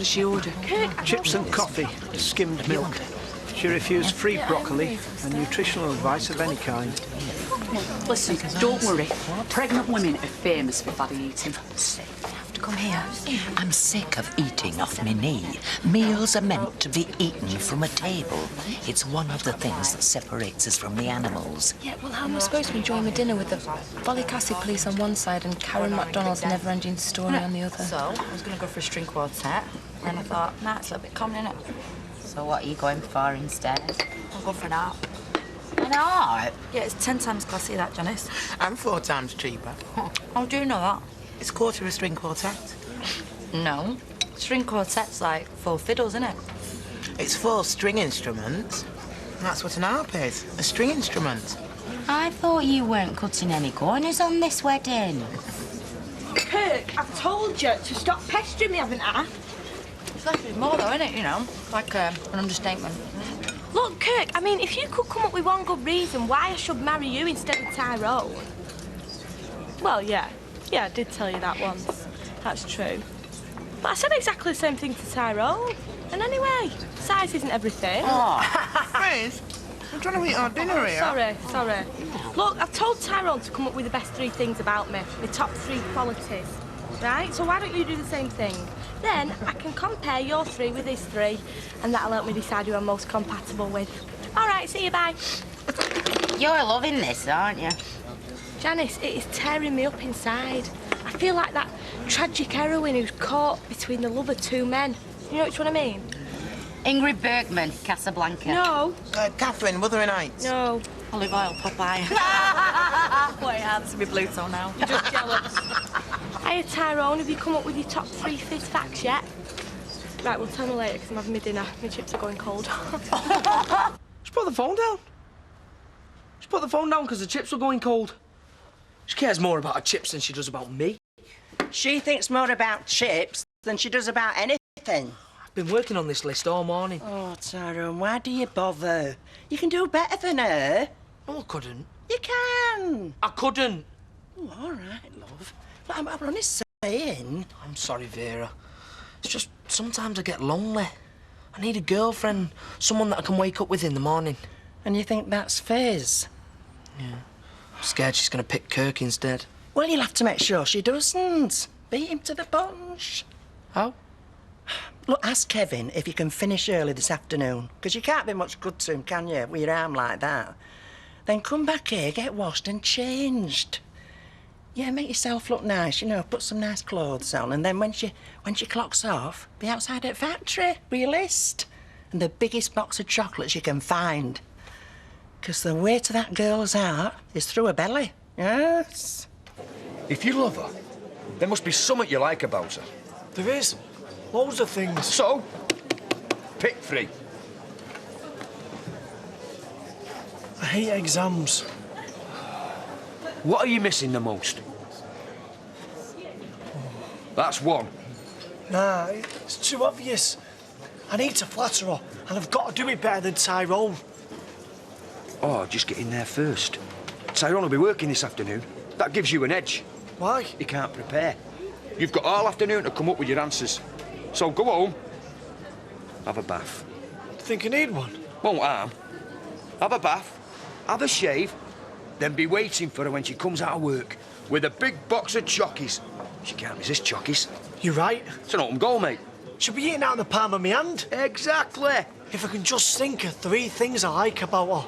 does she order? Chips and coffee, skimmed milk. She refused free broccoli and nutritional advice of any kind. Listen, don't worry. Pregnant women are famous for fatty eating. Come here. I'm sick of eating off my knee. Meals are meant to be eaten from a table. It's one of the things that separates us from the animals. Yeah, well, how am I supposed to enjoy my dinner with the Folic Acid Police on one side and Karen MacDonald's never-ending story on the other? So, I was going to go for a string quartet, and I thought, nah, it's a little bit common, innit? So what are you going for instead? I'll go for an art. An art? Yeah, it's 10 times classy, that, Janice. And 4 times cheaper. How do you know that? It's quarter of a string quartet. No. String quartet's like 4 fiddles, isn't it? It's 4 string instruments. And that's what an harp is, a string instrument. I thought you weren't cutting any corners on this wedding. Kirk, I've told you to stop pestering me, haven't I? It's less is more, though, isn't it? You know, like an understatement. Look, Kirk, I mean, if you could come up with one good reason why I should marry you instead of Tyrone. Well, yeah. Yeah, I did tell you that once. That's true. But I said exactly the same thing to Tyrone. And anyway, size isn't everything. Friends, I'm trying to eat our dinner here. Sorry. Look, I've told Tyrone to come up with the best 3 things about me, my top 3 qualities. Right? So why don't you do the same thing? Then I can compare your 3 with his 3, and that'll help me decide who I'm most compatible with. All right, see you, bye. You're loving this, aren't you? Janice, it is tearing me up inside. I feel like that tragic heroine who's caught between the love of 2 men. You know which one I mean? Ingrid Bergman, Casablanca. No. Catherine, Wuthering Heights. No. Olive oil, Popeye. Wait, that's to be Pluto now. You're just jealous. Hiya, Tyrone, have you come up with your top 3 fizz facts yet? Right, we'll tell me later because I'm having my dinner. My chips are going cold. Just put the phone down. Just put the phone down because the chips are going cold. She cares more about her chips than she does about me. She thinks more about chips than she does about anything. I've been working on this list all morning. Oh, Tyrone, why do you bother? You can do better than her. No, I couldn't. You can. I couldn't. Oh, all right, love. But I'm only saying. I'm sorry, Vera. It's just sometimes I get lonely. I need a girlfriend, someone that I can wake up with in the morning. And you think that's fizz? Yeah. I'm scared she's going to pick Kirk instead. Well, you'll have to make sure she doesn't. Beat him to the punch. How? Look, ask Kevin if you can finish early this afternoon, because you can't be much good to him, can you, with your arm like that? Then come back here, get washed and changed. Yeah, make yourself look nice, you know, put some nice clothes on, and then when she clocks off, be outside at factory with your list and the biggest box of chocolates you can find. Because the way to that girl's heart is through her belly, yes. If you love her, there must be something you like about her. There is. Loads of things. So, pick 3. I hate exams. What are you missing the most? That's 1. Nah, it's too obvious. I need to flatter her, and I've got to do it better than Tyrone. Oh, just get in there first. Tyrone will be working this afternoon. That gives you an edge. Why? He can't prepare. You've got all afternoon to come up with your answers. So go home, have a bath. Think you need one? Won't harm. Have a bath, have a shave, then be waiting for her when she comes out of work with a big box of chockies. She can't resist chockies. You're right. It's an open goal, mate. She'll be eating out in the palm of my hand. Exactly. If I can just think of 3 things I like about her.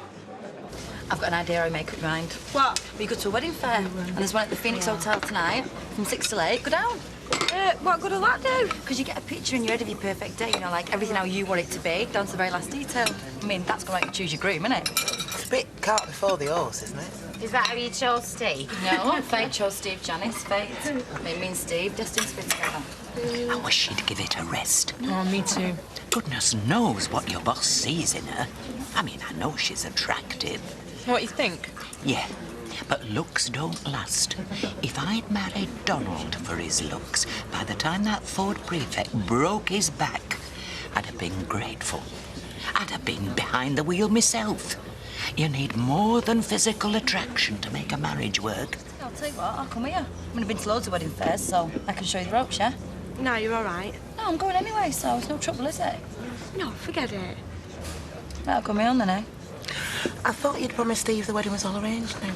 I've got an idea I make up your mind. What? We go to a wedding fair, and there's one at the Phoenix Hotel tonight from 6 till 8. Go down. What good will that do? Because you get a picture in your head of your perfect day, you know, like everything how you want it to be, down to the very last detail. I mean, that's going to make you choose your groom, isn't it? It's a bit cart before the horse, isn't it? Is that how you chose Steve? No, Fate chose Steve, Janice. Fate. Me and Steve, destined to be together. I wish she'd give it a rest. Oh, me too. Goodness knows what your boss sees in her. I mean, I know she's attractive. What you think? Yeah, but looks don't last. If I'd married Donald for his looks, by the time that Ford prefect broke his back, I'd have been grateful. I'd have been behind the wheel myself. You need more than physical attraction to make a marriage work. I'll tell you what, I'll come with you. I mean, I've been to loads of wedding fairs, so I can show you the ropes, yeah? No, you're all right. No, I'm going anyway, so it's no trouble, is it? No, forget it. That'll come on then, eh? I thought you'd promised Steve the wedding was all arranged now.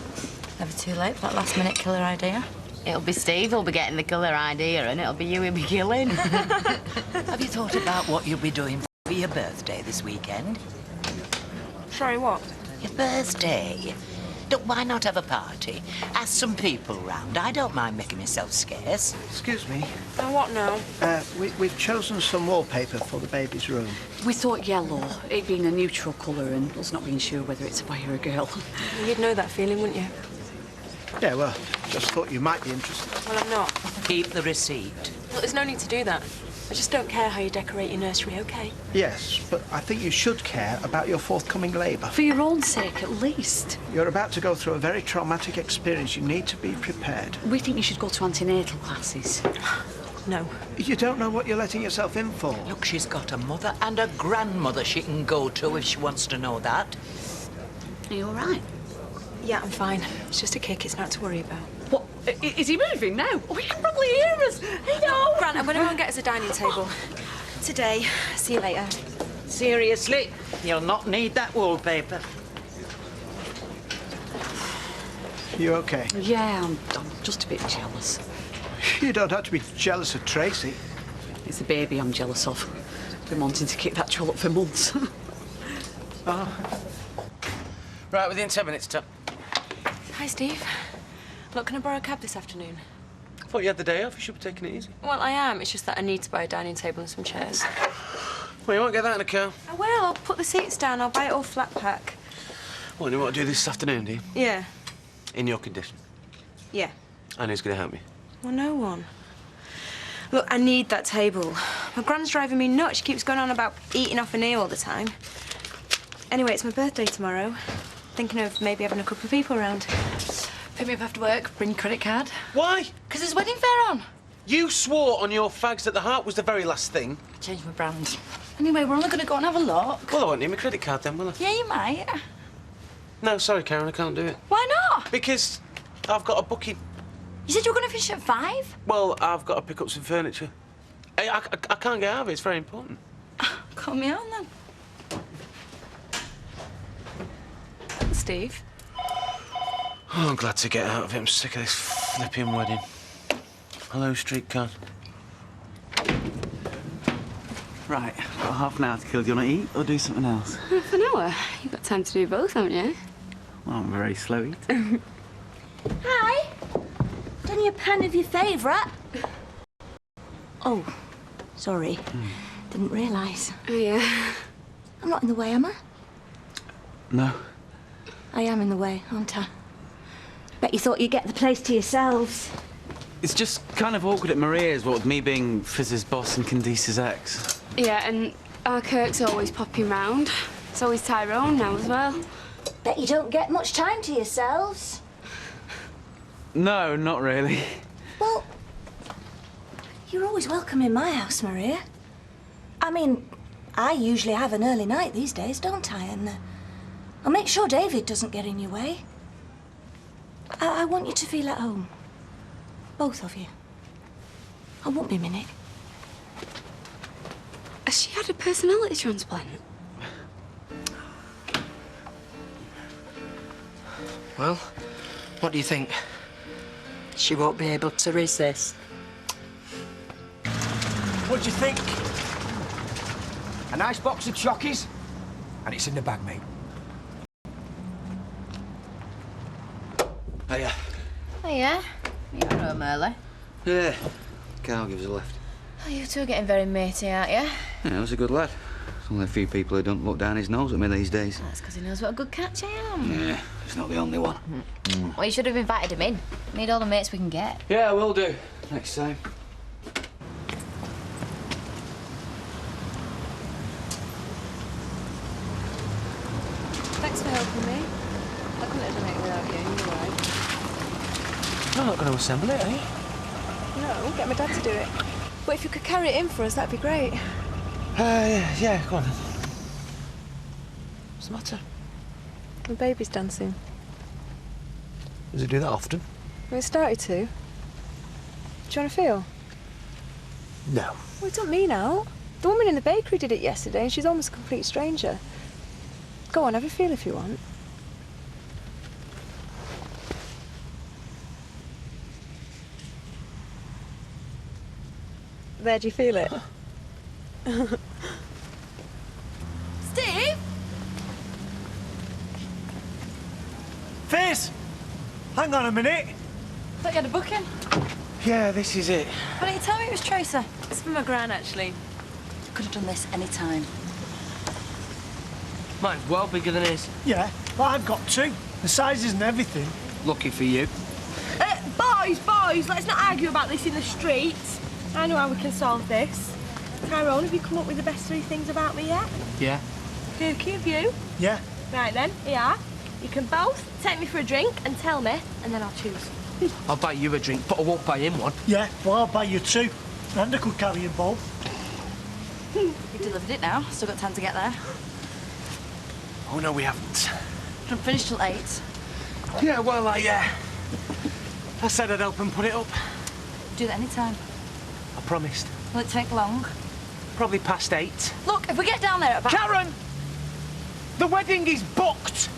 Never too late for that last-minute killer idea. It'll be Steve who'll be getting the killer idea, and it'll be you who'll be killing. Have you thought about what you'll be doing for your birthday this weekend? Sorry, what? Your birthday? Why not have a party? Ask some people round. I don't mind making myself scarce. Excuse me. Oh, what now? We've chosen some wallpaper for the baby's room. We thought yellow, it being a neutral colour and us not being sure whether it's a boy or a girl. You'd know that feeling, wouldn't you? Yeah, well, just thought you might be interested. Well, I'm not. Keep the receipt. Look, there's no need to do that. I just don't care how you decorate your nursery, OK? Yes, but I think you should care about your forthcoming labour. For your own sake, at least. You're about to go through a very traumatic experience. You need to be prepared. We think you should go to antenatal classes. No. You don't know what you're letting yourself in for. Look, she's got a mother and a grandmother she can go to if she wants to know that. Are you all right? Yeah, I'm fine. It's just a kick. It's not to worry about. What? Is he moving now? Oh, he can probably hear us. Hey, no! Grant, I'm going to go and get us a dining table. Today. See you later. Seriously, you'll not need that wallpaper. You okay? Yeah, I'm just a bit jealous. You don't have to be jealous of Tracy. It's the baby I'm jealous of. Been wanting to kick that trollop for months. Right, within 10 minutes, Tom. Hi, Steve. Look, can I borrow a cab this afternoon? I thought you had the day off. You should be taking it easy. Well, I am. It's just that I need to buy a dining table and some chairs. Well, you won't get that in a car. I will. I'll put the seats down. I'll buy it all flat pack. Well, you want to do this afternoon, do you? Yeah. In your condition. Yeah. And who's going to help me? Well, no one. Look, I need that table. My grand's driving me nuts. She keeps going on about eating off a knee all the time. Anyway, it's my birthday tomorrow. Thinking of maybe having a couple of people around. Pick me up after work, bring your credit card. Why? Because there's wedding fare on. You swore on your fags that the heart was the very last thing. Change my brand. Anyway, we're only going to go and have a look. Well, I won't need my credit card then, will I? Yeah, you might. No, sorry, Karen, I can't do it. Why not? Because I've got a booking. You said you were going to finish at 5? Well, I've got to pick up some furniture. I can't get out of it. It's very important. Call me on then. Steve? Oh, I'm glad to get out of it. I'm sick of this flipping wedding. Hello, streetcar. Right, got half an hour to kill. Do you want to eat or do something else? Half an hour? You've got time to do both, haven't you? Well, I'm a very slow eater. Hi. Done you a pan of your favourite? Oh, sorry. Didn't realise. Oh, yeah. I'm not in the way, am I? No. I am in the way, aren't I? Bet you thought you'd get the place to yourselves. It's just kind of awkward at Maria's, what with me being Fizz's boss and Candice's ex. Yeah, and our Kirk's always popping round. It's always Tyrone now as well. Bet you don't get much time to yourselves. No, not really. Well, you're always welcome in my house, Maria. I mean, I usually have an early night these days, don't I? And I'll make sure David doesn't get in your way. I want you to feel at home. Both of you. I won't be a minute. Has she had a personality transplant? Well, what do you think? She won't be able to resist. What do you think? A nice box of chockies? And it's in the bag, mate. Hiya. Oh, yeah? You're home early. Yeah. Carl gives a lift. Oh, you two are getting very matey, aren't you? Yeah, he was a good lad. There's only a few people who don't look down his nose at me these days. That's because he knows what a good catch I am. Yeah, he's not the only one. Well, you should have invited him in. Need all the mates we can get. Yeah, we'll do. Next time. Thanks for helping me. I couldn't have done it without you, you're right. You're not going to assemble it, are you? No, get my dad to do it. But if you could carry it in for us, that'd be great. Yeah, go on then. What's the matter? The baby's dancing. Does he do that often? Well, it started to. Do you want to feel? No. Well, it don't mean out. The woman in the bakery did it yesterday and she's almost a complete stranger. Go on, have a feel if you want. There, do you feel it? Steve? Fizz! Hang on a minute. Thought you had a booking. Yeah, this is it. Why didn't you tell me it was Tracer? It's for my gran, actually. Could have done this any time. Mine's well bigger than his. Yeah, well, I've got two. The sizes and everything. Lucky for you. Boys, let's not argue about this in the streets. I know how we can solve this. Tyrone, have you come up with the best 3 things about me yet? Yeah. Kooky of you? Yeah. Right then, here you are. You can both take me for a drink and tell me, and then I'll choose. I'll buy you a drink, but I won't buy him one. Yeah, well, I'll buy you 2. And I could carry them both. You've delivered it now. Still got time to get there. Oh, no, we haven't. Don't finish till 8. Yeah, well, I said I'd help him put it up. Do that any time. I promised. Will it take long? Probably past 8. Look, if we get down there at about... Karen! The wedding is booked.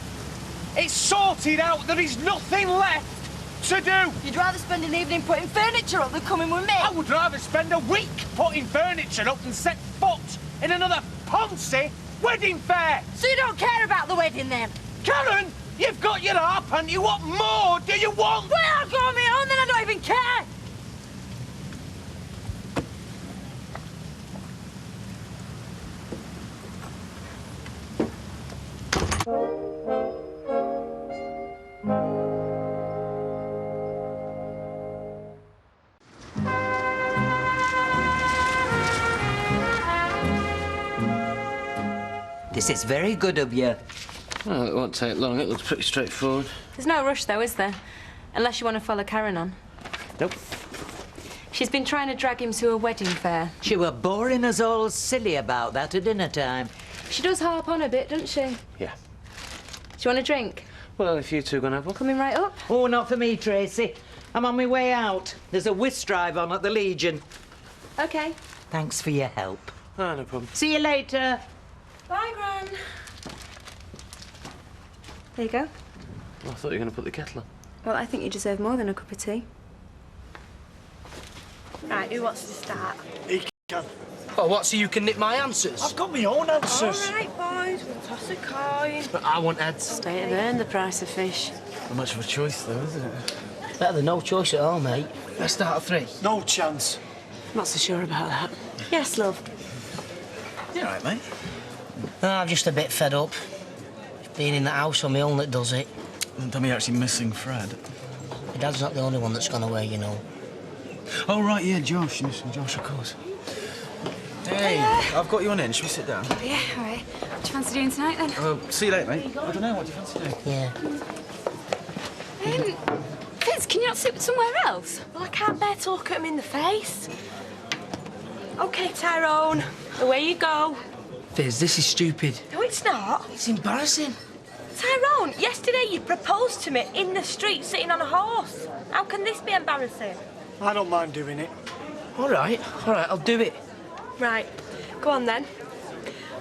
It's sorted out. There is nothing left to do. You'd rather spend an evening putting furniture up than coming with me? I would rather spend a week putting furniture up than set foot in another Ponzi wedding fair. So you don't care about the wedding then? Karen, you've got your harp and you want more, do you want? Well, I'll go on my own, then I don't even care. This is very good of you. Well, it won't take long. It looks pretty straightforward. There's no rush, though, is there? Unless you want to follow Karen on. Nope. She's been trying to drag him to a wedding fair. She were boring us all silly about that at dinner time. She does harp on a bit, doesn't she? Yeah. Do you want a drink? Well, if you two gonna have one. Coming right up? Oh, not for me, Tracy. I'm on my way out. There's a whist drive on at the Legion. OK. Thanks for your help. Oh, no problem. See you later. Bye, Gran. There you go. Well, I thought you were going to put the kettle on. Well, I think you deserve more than a cup of tea. Right, who wants to start? He can. Oh, what, so you can nip my answers? I've got my own answers. All right, boys, we'll toss a coin. But I want Ed's. Stay to earn the price of fish. Not much of a choice, though, is it? Better than no choice at all, mate. Let's start at 3. No chance. I'm not so sure about that. Yes, love. You all right, mate? No, I'm just a bit fed up. Being in the house on my own that does it. Don't tell me you're actually missing Fred. My dad's not the only one that's gone away, you know. Oh, right, yeah, Josh. You're missing Josh, of course. Hey, I've got you on in. Should we sit down? Yeah, all right. What do you fancy doing tonight, then? See you later, mate. I don't know. What do you fancy doing? Yeah. Fizz, can you not sit somewhere else? Well, I can't bear to look at him in the face. OK, Tyrone, away you go. Fizz, this is stupid. No, it's not. It's embarrassing. Tyrone, yesterday you proposed to me in the street sitting on a horse. How can this be embarrassing? I don't mind doing it. All right, I'll do it. Right, go on then.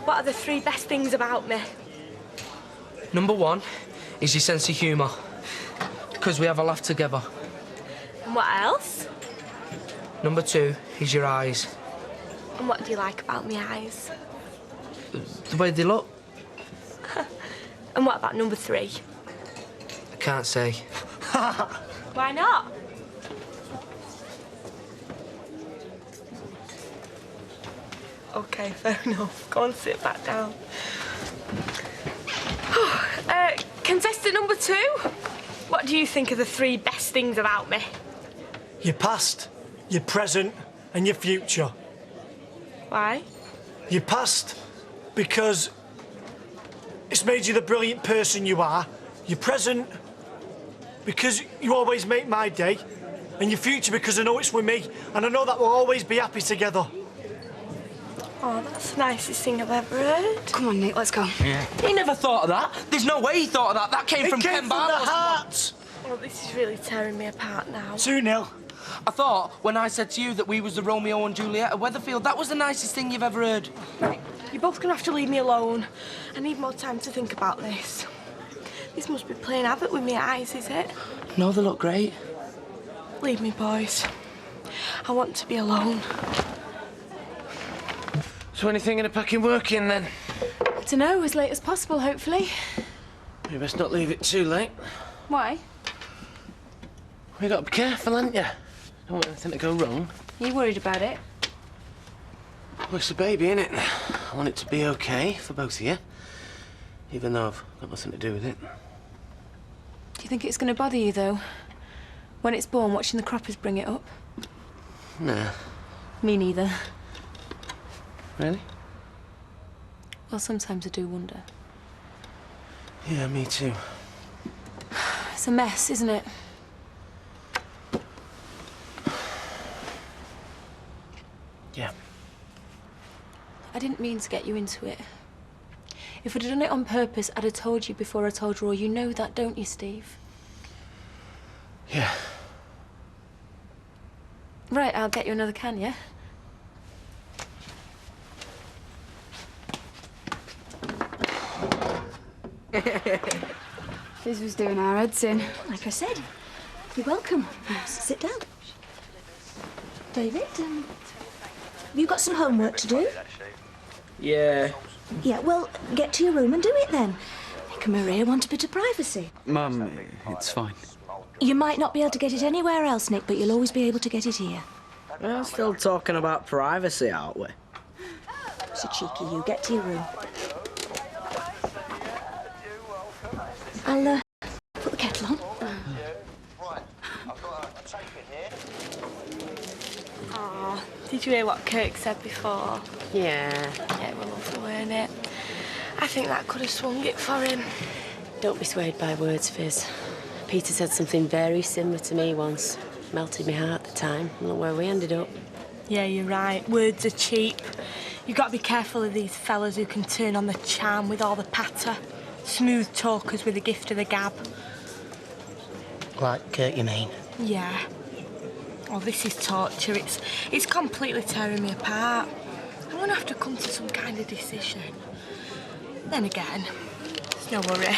What are the 3 best things about me? Number 1 is your sense of humour. Because we have a laugh together. And what else? Number 2 is your eyes. And what do you like about my eyes? The way they look. And what about number 3? I can't say. Why not? OK, fair enough. Go on, sit back down. Contestant number 2, what do you think are the 3 best things about me? Your past, your present, and your future. Why? Your past, because it's made you the brilliant person you are. Your present, because you always make my day. And your future, because I know it's with me, and I know that we'll always be happy together. Oh, that's the nicest thing I've ever heard. Come on, Nick, let's go. Yeah. He never thought of that. There's no way he thought of that. That came from Ken It came from the Barlow's. heart. Oh, this is really tearing me apart now. 2-0. I thought when I said to you that we was the Romeo and Juliet of Weatherfield, that was the nicest thing you've ever heard. Right, you're both gonna have to leave me alone. I need more time to think about this. This must be playing havoc with my eyes, is it? No, they look great. Leave me, boys. I want to be alone. So anything in the packing working then? I don't know, as late as possible, hopefully. You best not leave it too late. Why? You got to be careful, haven't you? Don't want anything to go wrong. Are you worried about it? Well, it's a baby, innit? I want it to be okay for both of you. Even though I've got nothing to do with it. Do you think it's going to bother you, though? When it's born, watching the croppers bring it up? Nah. Me neither. Really? Well, sometimes I do wonder. Yeah, me too. It's a mess, isn't it? Yeah. I didn't mean to get you into it. If I'd have done it on purpose, I'd have told you before I told Roy. You know that, don't you, Steve? Yeah. Right, I'll get you another can, yeah? This was doing our heads in. Like I said, you're welcome. Sit down. David, have you got some homework to do? Yeah. Yeah, well, get to your room and do it then. Nick and Maria want a bit of privacy. Mum, it's fine. You might not be able to get it anywhere else, Nick, but you'll always be able to get it here. We're still talking about privacy, aren't we? So cheeky, you get to your room. I'll put the kettle on. Aw, did you hear what Kirk said before? Yeah. Yeah, it was lovely, weren't it? I think that could have swung it for him. Don't be swayed by words, Fizz. Peter said something very similar to me once. Melted my heart at the time. Look where we ended up. Yeah, you're right. Words are cheap. You've got to be careful of these fellas who can turn on the charm with all the patter. Smooth talkers with the gift of the gab. Like Kurt, you mean? Yeah. Oh, this is torture. It's completely tearing me apart. I'm gonna have to come to some kind of decision. Then again, it's no worry.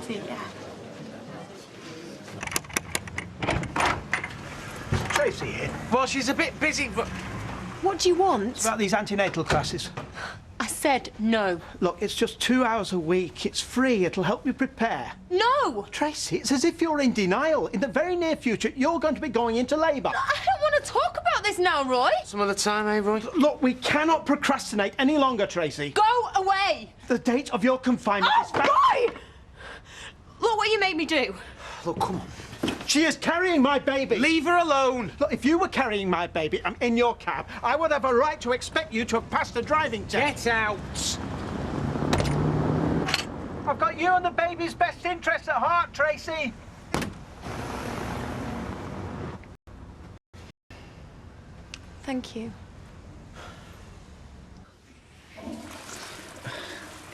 See ya. Tracy here. Well, she's a bit busy, but... What do you want? It's about these antenatal classes. I said no. Look, it's just 2 hours a week. It's free. It'll help you prepare. No! Tracy, it's as if you're in denial. In the very near future, you're going to be going into labour. I don't want to talk about this now, Roy. Some other time, eh, Roy? Look, we cannot procrastinate any longer, Tracy. Go away! The date of your confinement is... Roy! Look what you made me do. Look, come on. She is carrying my baby. Leave her alone. Look, if you were carrying my baby and in your cab, I would have a right to expect you to have passed the driving test. Get out. I've got you and the baby's best interests at heart, Tracy. Thank you.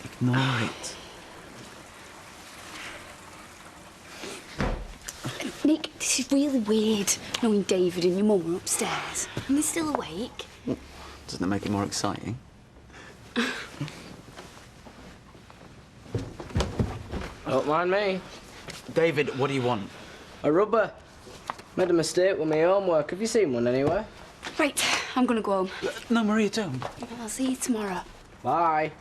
Ignore it. Nick, this is really weird, knowing David and your mum are upstairs. And they're still awake. Doesn't it make it more exciting? Don't mind me. David, what do you want? A rubber. Made a mistake with my homework. Have you seen one anywhere? Right, I'm gonna go home. No, Maria, don't. Well, I'll see you tomorrow. Bye.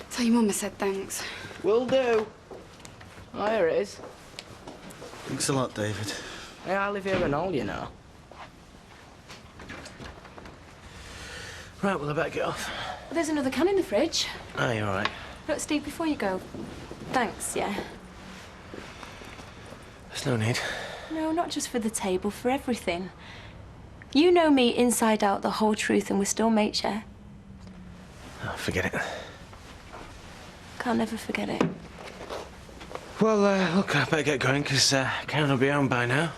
Tell your mum I said thanks. Will do. Oh, here it is. Thanks a lot, David. Hey, I live here and all, you know. Right, well, I better get off. There's another can in the fridge. Oh, you're all right. Look, Steve, before you go. Thanks, yeah. There's no need. No, not just for the table, for everything. You know me inside out, the whole truth, and we're still mates, yeah? Oh, forget it. Can't never forget it. Well, look, I better get going, because Karen will be home by now.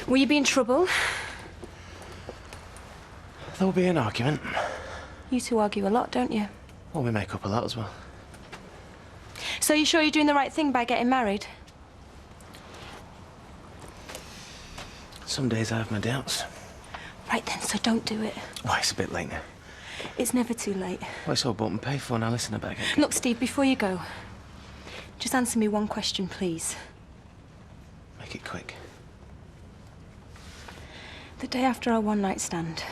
Will you be in trouble? There'll be an argument. You two argue a lot, don't you? Well, we make up a lot as well. So you sure you're doing the right thing by getting married? Some days I have my doubts. Right then, so don't do it. Why, it's a bit late now. It's never too late. Well, it's all bought and paid for. Now listen, I better get... Look, Steve, before you go, just answer me one question, please. Make it quick. The day after our one-night stand,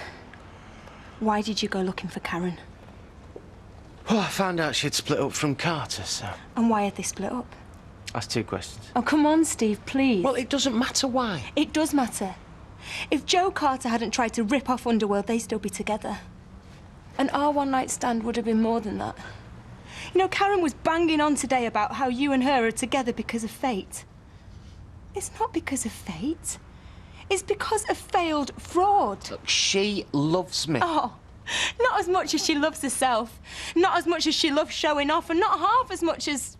why did you go looking for Karen? Well, I found out she'd split up from Carter, so... And why had they split up? That's 2 questions. Oh, come on, Steve, please. Well, it doesn't matter why. It does matter. If Joe Carter hadn't tried to rip off Underworld, they'd still be together. And our one-night stand would have been more than that. You know, Karen was banging on today about how you and her are together because of fate. It's not because of fate. It's because of failed fraud. Look, she loves me. Oh, not as much as she loves herself. Not as much as she loves showing off, and not half as much as...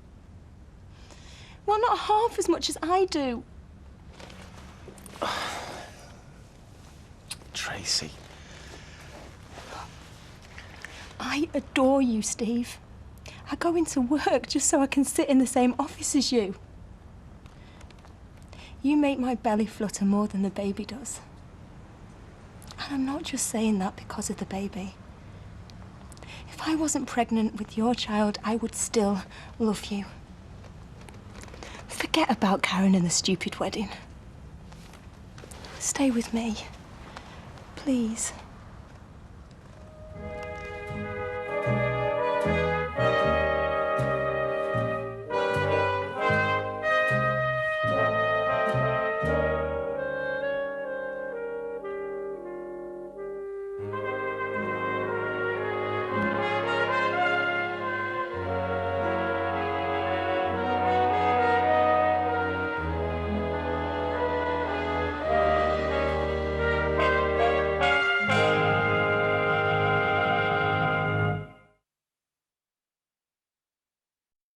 Well, not half as much as I do. Tracy. I adore you, Steve. I go into work just so I can sit in the same office as you. You make my belly flutter more than the baby does. And I'm not just saying that because of the baby. If I wasn't pregnant with your child, I would still love you. Forget about Karen and the stupid wedding. Stay with me, please.